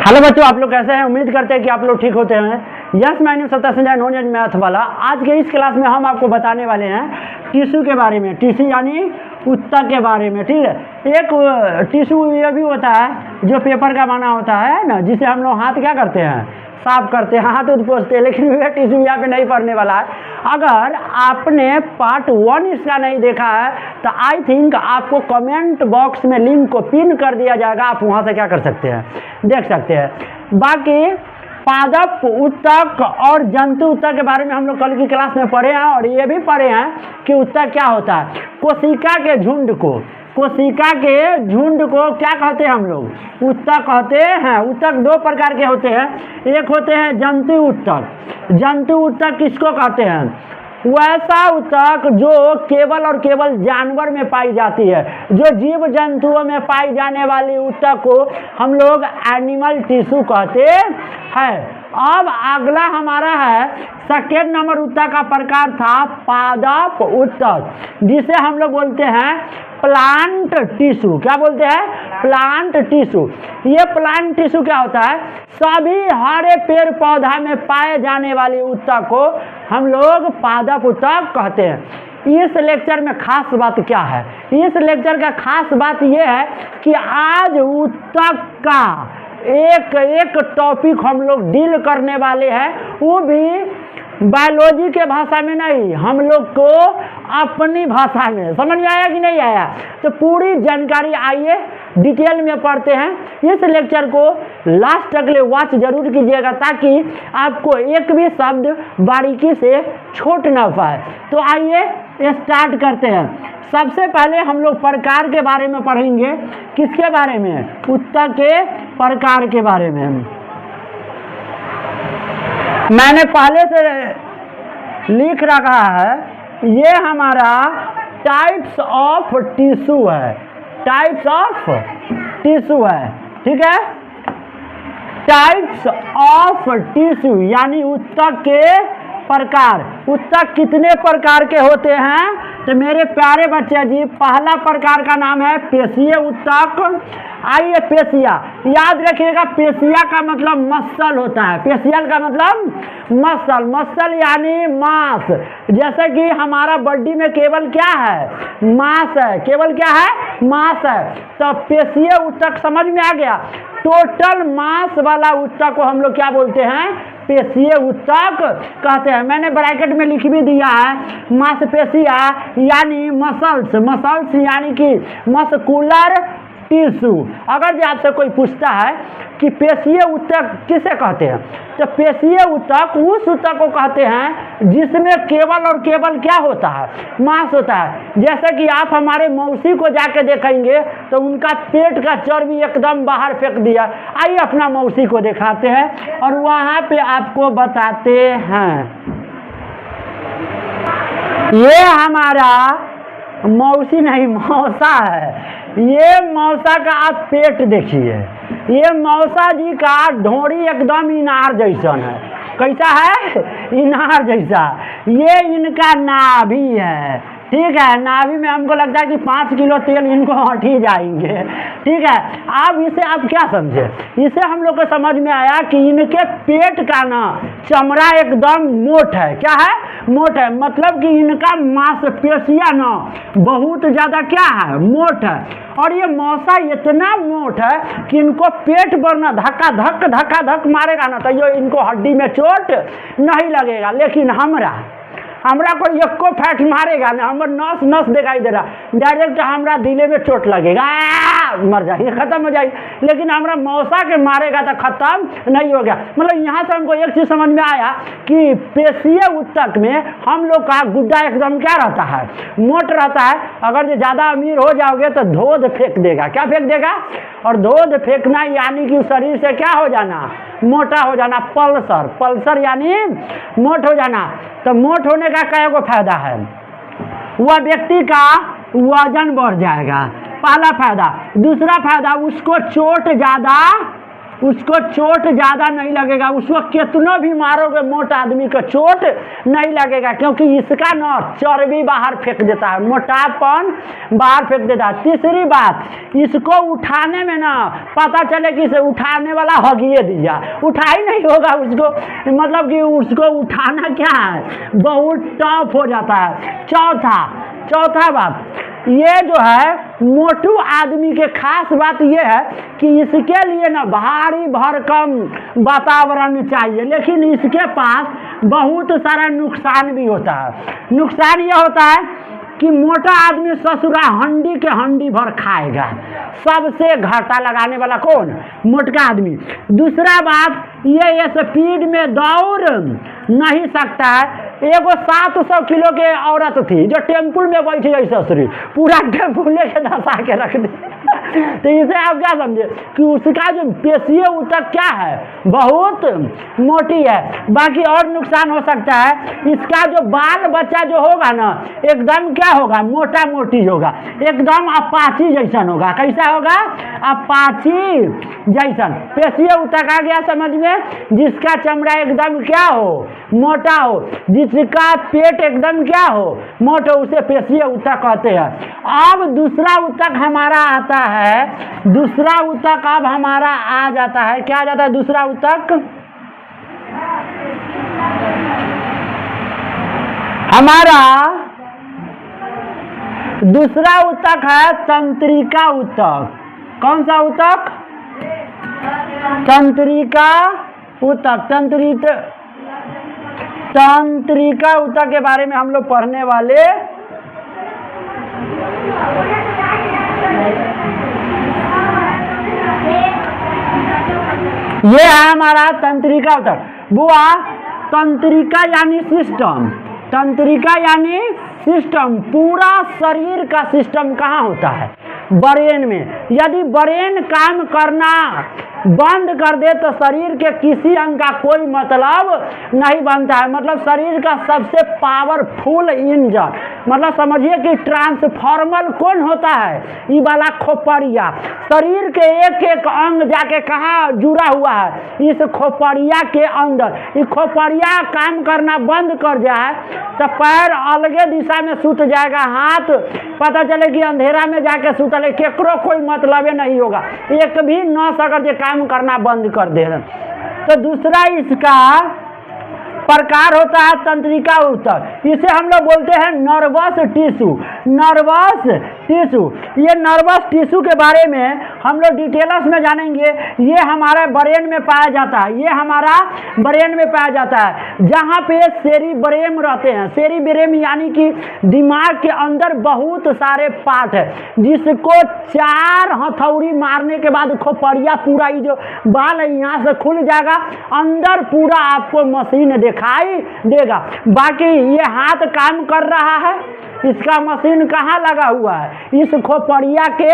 Hello बच्चों, आप लोग कैसे हैं? उम्मीद करते हैं कि आप लोग ठीक होते हैं। यस, माय नेम सत्ता संजय, नॉन एज मैथ वाला। आज के इस क्लास में हम आपको बताने वाले हैं टिश्यू के बारे में, टिश्यू यानी ऊतक के बारे में। ठीक है, एक टिश्यू ये भी होता है जो पेपर का बना होता है ना, जिसे हम लोग हाथ क्या करते हैं, साफ करते हैं, हाथ उठ पोंछते हैं। लेकिन यह टिश्यू यहाँ पे नहीं पढ़ने वाला है। अगर आपने पार्ट 1 इसका नहीं देखा है तो आई थिंक आपको कमेंट बॉक्स में लिंक को पिन कर दिया जाएगा, आप वहाँ से क्या कर सकते हैं, देख सकते हैं। बाकी पादप ऊतक और जंतु ऊतक के बारे में हम लोग कल की क्लास में पढ़े हैं, और ये भी पढ़े हैं कि ऊतक क्या होता है। कोशिका के झुंड को क्या कहते हैं हम लोग, ऊतक कहते हैं। ऊतक दो प्रकार के होते हैं, एक होते हैं जंतु ऊतक। जंतु ऊतक किसको कहते हैं? वैसा ऊतक जो केवल और केवल जानवर में पाई जाती है, जो जीव जंतुओं में पाई जाने वाली ऊतक को हम लोग एनिमल टिश्यू कहते हैं। अब अगला हमारा है सेकेंड नंबर ऊतक का प्रकार था पादप ऊतक, जिसे हम लोग बोलते हैं प्लांट टिश्यू। क्या बोलते हैं? Plant tissue. ये प्लांट टिश्यू क्या होता है? सभी हरे पेड़ पौधा में पाए जाने वाली ऊतक को हम लोग पादप ऊतक कहते हैं। इस लेक्चर में खास बात क्या है? इस लेक्चर का खास बात यह है कि आज ऊतक का एक टॉपिक हम लोग डील करने वाले हैं, वो भी बायोलॉजी के भाषा में नहीं, हम लोग को अपनी भाषा में। समझ में आया कि नहीं आया? तो पूरी जानकारी आइए डिटेल में पढ़ते हैं। इस लेक्चर को लास्ट तक ले वॉच जरूर कीजिएगा, ताकि आपको एक भी शब्द बारीकी से छूट ना पाए। तो आइए स्टार्ट करते हैं। सबसे पहले हम लोग प्रकार के बारे में पढ़ेंगे। किसके बारे में? ऊतक के प्रकार के बारे में। मैंने पहले से लिख रखा है, ये हमारा टाइप्स ऑफ टिश्यू है। टाइप्स ऑफ टिश्यू है, ठीक है। टाइप्स ऑफ टिश्यू यानी ऊतक के प्रकार। ऊतक कितने प्रकार के होते हैं? तो मेरे प्यारे बच्चे जी, पहला प्रकार का नाम है पेशीय ऊतक। आइए, पेशिया याद रखिएगा। पेशिया का मतलब मसल होता है। पेशियल का मतलब मसल। मसल यानी मांस। जैसे कि हमारा बॉडी में केवल क्या है? मांस है। केवल क्या है? मांस है। तो पेशीय ऊतक समझ में आ गया। टोटल मांस वाला ऊतक को हम लोग क्या बोलते हैं? पेशीय ऊतक कहते हैं। मैंने ब्रैकेट में लिख भी दिया है, मांसपेशिया यानी मसल्स। मसल्स यानी कि मस्कुलर टिश्यू। अगर जो आपसे कोई पूछता है कि पेशीय ऊतक किसे कहते हैं, तो पेशीय ऊतक उस ऊतक को कहते हैं जिसमें केवल और केवल क्या होता है? मांस होता है। जैसे कि आप हमारे मौसी को जाके देखेंगे तो उनका पेट का चर्बी एकदम बाहर फेंक दिया। आइए अपना मौसी को दिखाते हैं और वहाँ पे आपको बताते हैं। ये हमारा मौसी नहीं, मौसा है। ये मौसा का आप पेट देखिए। ये मौसा जी का ढोरी एकदम इनार जैसन है। कैसा है? इनार जैसा। ये इनका नाभि है, ठीक है। नाभि में हमको लगता है कि 5 किलो तेल इनको हट ही जाएंगे, ठीक है। अब इसे आप क्या समझे? इसे हम लोग को समझ में आया कि इनके पेट का ना चमड़ा एकदम मोट है। क्या है? मोट है। मतलब कि इनका मांसपेशियां ना बहुत ज्यादा क्या है? मोट है। और ये मौसा इतना मोट है कि इनको पेट पर ना धक्का धक मारेगा ना तो ये इनको हड्डी में चोट नहीं लगेगा। लेकिन हमरा को एको फैट मारेगा ना, हमर नस नस दिखाई दे रहा, डायरेक्ट हमरा दिले में चोट लगेगा, मर जाएंगे, खत्म हो जाएगी। लेकिन हमरा मौसा के मारेगा तो खत्म नहीं हो गया। मतलब यहाँ से हमको एक चीज समझ में आया कि पेशीय ऊतक में हम लोग का गुद्दा एकदम क्या रहता है? मोट रहता है। अगर जो ज्यादा अमीर हो जाओगे तो धोध फेंक देगा। क्या फेंक देगा? और धोध फेंकना यानी कि शरीर से क्या हो जाना? मोटा हो जाना। पल्सर। पल्सर यानी मोट हो जाना। तो मोट होने का क्या को फायदा है? वह व्यक्ति का वजन बढ़ जाएगा, पहला फायदा। दूसरा फायदा, उसको चोट ज्यादा उसको चोट ज़्यादा नहीं लगेगा, उसको कितना भी मारोगे मोटा आदमी को चोट नहीं लगेगा, क्योंकि इसका ना चर्बी बाहर फेंक देता है, मोटापन बाहर फेंक देता है। तीसरी बात, इसको उठाने में ना पता चले कि इसे उठाने वाला हगिए दिया, उठा ही नहीं होगा उसको, मतलब कि उसको उठाना क्या है, बहुत टफ हो जाता है। चौथा बात, ये जो है मोटू आदमी के खास बात ये है कि इसके लिए ना भारी भरकम वातावरण चाहिए, लेकिन इसके पास बहुत सारा नुकसान भी होता है। नुकसान ये होता है कि मोटा आदमी ससुरा हंडी के हंडी भर खाएगा, सबसे घाटा लगाने वाला कौन, मोटका आदमी। दूसरा बात, ये स्पीड में दौड़ नहीं सकता है। एगो 700 किलो के औरत थी जो टेम्पुल में बैठी गई, ससुरी पूरा टेम्पुल लेके धसा के रख दी। तो इसे आप क्या समझे कि उसका जो पेशीय ऊतक क्या है, बहुत मोटी है। बाकी और नुकसान हो सकता है, इसका जो बाल बच्चा जो होगा ना एकदम क्या होगा, मोटा मोटी होगा, एकदम अपाची जैसन होगा। कैसा होगा, अपाची जैसन। पेशीय ऊतक आ गया समझ में, जिसका चमड़ा एकदम क्या हो, मोटा हो, जिसका पेट एकदम क्या हो, मोटा, उसे पेशीय ऊतक कहते हैं। अब दूसरा ऊतक हमारा आता है, दूसरा ऊतक अब हमारा आ जाता है, क्या आ जाता है दूसरा ऊतक, हमारा दूसरा ऊतक है तंत्रिका ऊतक। कौन सा ऊतक, तंत्रिका ऊतक। तंत्रिका ऊतक के बारे में हम लोग पढ़ने वाले। ये है हमारा तंत्रिका ऊतक। बुआ, तंत्रिका यानी सिस्टम, तंत्रिका यानी सिस्टम, पूरा शरीर का सिस्टम कहाँ होता है, ब्रेन में। यदि ब्रेन काम करना बंद कर दे तो शरीर के किसी अंग का कोई मतलब नहीं बनता है। मतलब शरीर का सबसे पावरफुल इंजन, मतलब समझिए कि ट्रांसफार्मर कौन होता है, ये वाला खोपड़िया। शरीर के एक एक अंग जाके कहाँ जुड़ा हुआ है, इस खोपड़िया के अंदर। ये खोपड़िया काम करना बंद कर जाए तो पैर अलगे दिशा में सूत जाएगा, हाथ पता चले कि अंधेरा में जाके सूतले, केकरो कोई मतलब नहीं होगा। एक भी नस अगर ये काम करना बंद कर दे रहे। तो दूसरा इसका प्रकार होता है तंत्रिका ऊतक, इसे हम लोग बोलते हैं नर्वस टिश्यू। नर्वस टिश्यू, ये नर्वस टिश्यू के बारे में हम लोग डिटेल्स में जानेंगे। ये हमारे ब्रेन में पाया जाता है, ये हमारा ब्रेन में पाया जाता है, जहाँ पे सेरिब्रेम रहते हैं। सेरिब्रेम यानी कि दिमाग के अंदर बहुत सारे पार्ट है, जिसको 4 हथौड़ी मारने के बाद खोपड़िया पूरा, ये जो बाल है यहाँ से खुल जाएगा, अंदर पूरा आपको मशीन दिखाई देगा। बाकी ये हाथ काम कर रहा है, इसका मशीन कहाँ लगा हुआ है, इस खोपड़िया के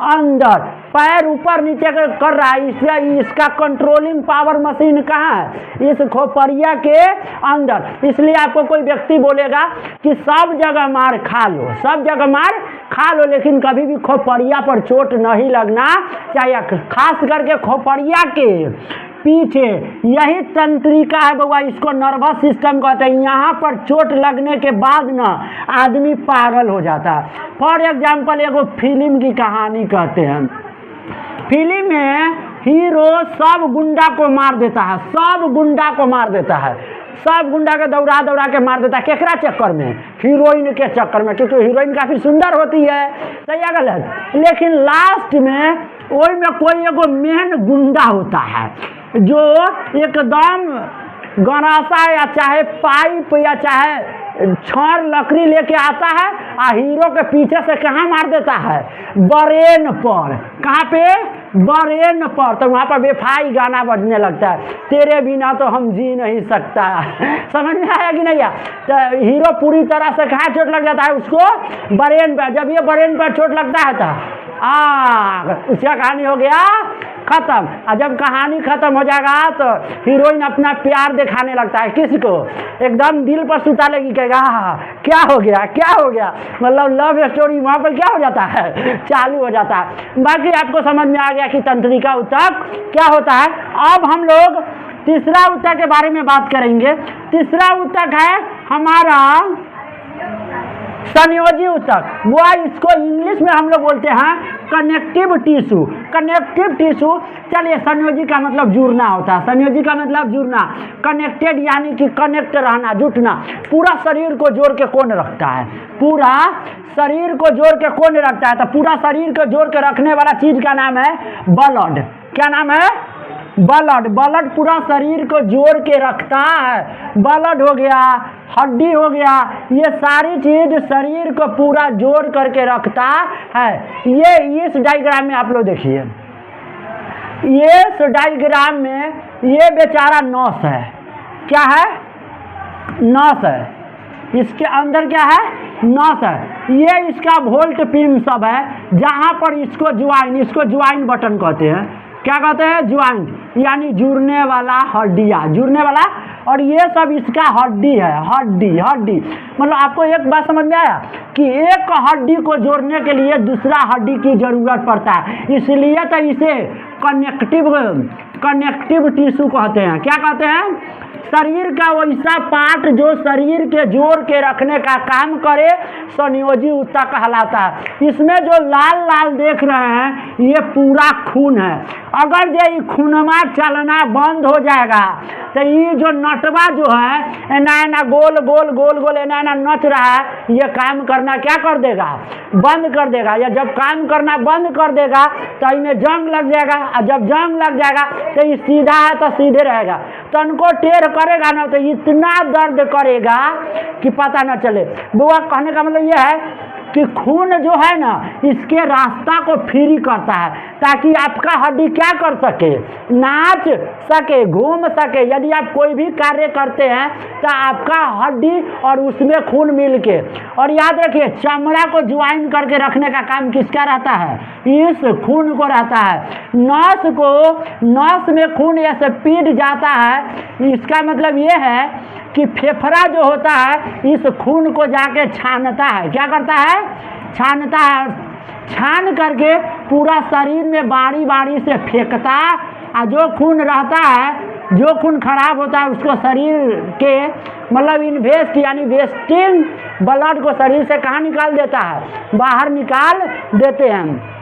अंदर। पैर ऊपर नीचे कर रहा है, इसका कंट्रोलिंग पावर मशीन कहाँ है, इस खोपड़िया के अंदर। इसलिए आपको कोई व्यक्ति बोलेगा कि सब जगह मार खा लो, सब जगह मार खा लो, लेकिन कभी भी खोपड़िया पर चोट नहीं लगना चाहिए, खास करके खोपड़िया के पीछे। यही तंत्रिका है बउआ, इसको नर्वस सिस्टम कहते हैं। यहाँ पर चोट लगने के बाद ना आदमी पागल हो जाता है। फॉर एग्जाम्पल एगो फिल्म की कहानी कहते हैं। फिल्म में हीरो सब गुंडा को मार देता है, सब गुंडा को मार देता है, सब गुंडा के दौड़ा दौड़ा के मार देता है। केकरा चक्कर में, हीरोइन के चक्कर में, क्योंकि हीरोइन काफी सुंदर होती है, सही है गलत। लेकिन लास्ट में वही में कोई एगो मेन गुंडा होता है जो एकदम गरासा या चाहे पाइप या चाहे छड़ लकड़ी लेके आता है और हीरो के पीछे से कहाँ मार देता है, ब्रेन पर। कहाँ पे, ब्रेन पर। तो वहाँ पर बेफाई गाना बजने लगता है, तेरे बिना तो हम जी नहीं सकता। समझ में आया कि नहीं आया। तो हीरो पूरी तरह से कहाँ चोट लग जाता है, उसको ब्रेन पर। जब ये ब्रेन पर चोट लगता है तो उसका कहानी हो गया खत्म। और जब कहानी खत्म हो जाएगा तो हीरोइन अपना प्यार दिखाने लगता है, किसको, एकदम दिल पर सुता लेगी, कहेगा क्या हो गया, क्या हो गया, मतलब लव स्टोरी वहाँ पर क्या हो जाता है, चालू हो जाता है। बाकी आपको समझ में आ गया गया कि तंत्रिका ऊतक क्या होता है। अब हम लोग तीसरा ऊतक के बारे में बात करेंगे। तीसरा ऊतक है हमारा संयोजी ऊतक, वो इसको इंग्लिश में हम लोग बोलते हैं कनेक्टिव टिश्यू। कनेक्टिव टिश्यू, चलिए संयोजी का मतलब जुड़ना होता है, संयोजी का मतलब जुड़ना, कनेक्टेड यानी कि कनेक्ट रहना, जुटना, पूरा शरीर को जोड़ के कौन रखता है, पूरा शरीर को जोड़ के कौन रखता है, तो पूरा शरीर को जोड़ के रखने वाला चीज का नाम है ब्लड। क्या नाम है? ब्लड। ब्लड पूरा शरीर को जोड़ के रखता है। ब्लड हो गया, हड्डी हो गया, ये सारी चीज शरीर को पूरा जोड़ करके रखता है। ये इस डायग्राम में आप लोग देखिए, ये इस डायग्राम में ये बेचारा नस है। क्या है? नस है। इसके अंदर क्या है? नस है। ये इसका वोल्ट पिन सब है, जहां पर इसको ज्वाइन बटन कहते हैं। क्या कहते हैं? ज्वाइन, यानी जुड़ने वाला हड्डियाँ, जुड़ने वाला, और ये सब इसका हड्डी है। हड्डी मतलब आपको एक बात समझ में आया कि एक हड्डी को जोड़ने के लिए दूसरा हड्डी की जरूरत पड़ता है, इसलिए तो इसे कनेक्टिव टिश्यू कहते हैं। क्या कहते हैं? शरीर का वैसा पार्ट जो शरीर के जोड़ के रखने का काम करे, संयोजी ऊतक कहलाता है। इसमें जो लाल लाल देख रहे हैं ये पूरा खून है। अगर ये खूनमा चलना बंद हो जाएगा तो ये जो नटवा जो है एना गोल गोल गोल गोल एना नच रहा है, ये काम करना क्या कर देगा? बंद कर देगा। या जब काम करना बंद कर देगा तो इनमें जंग लग जाएगा, और जब जंग लग जाएगा तो ये सीधा है तो सीधे रहेगा, तनको टेढ़ करेगा ना तो इतना दर्द करेगा कि पता न चले। बुआ कहने का मतलब यह है कि खून जो है ना इसके रास्ता को फ्री करता है, ताकि आपका हड्डी क्या कर सके? नाच सके, घूम सके। यदि आप कोई भी कार्य करते हैं तो आपका हड्डी और उसमें खून मिल के, और याद रखिए चमड़ा को ज्वाइन करके रखने का काम किसका रहता है? इस खून को रहता है। नस में खून ऐसे पीट जाता है, इसका मतलब ये है कि फेफड़ा जो होता है इस खून को जाके छानता है। क्या करता है? छानता है। छान करके पूरा शरीर में बारी बारी से फेंकता, और जो खून रहता है, जो खून खराब होता है उसको शरीर के मतलब इन्वेस्ट यानी वेस्टिंग ब्लड को शरीर से कहाँ निकाल देता है? बाहर निकाल देते हैं।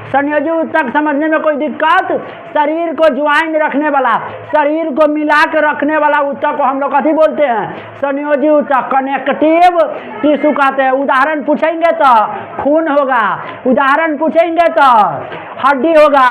संयोजी ऊतक समझने में कोई दिक्कत? शरीर को ज्वाइन रखने वाला, शरीर को मिला के रखने वाला ऊतक को हम लोग कथी बोलते हैं? संयोजी ऊतक, कनेक्टिव टिश्यू कहते हैं। उदाहरण पूछेंगे तो खून होगा, उदाहरण पूछेंगे तो हड्डी होगा,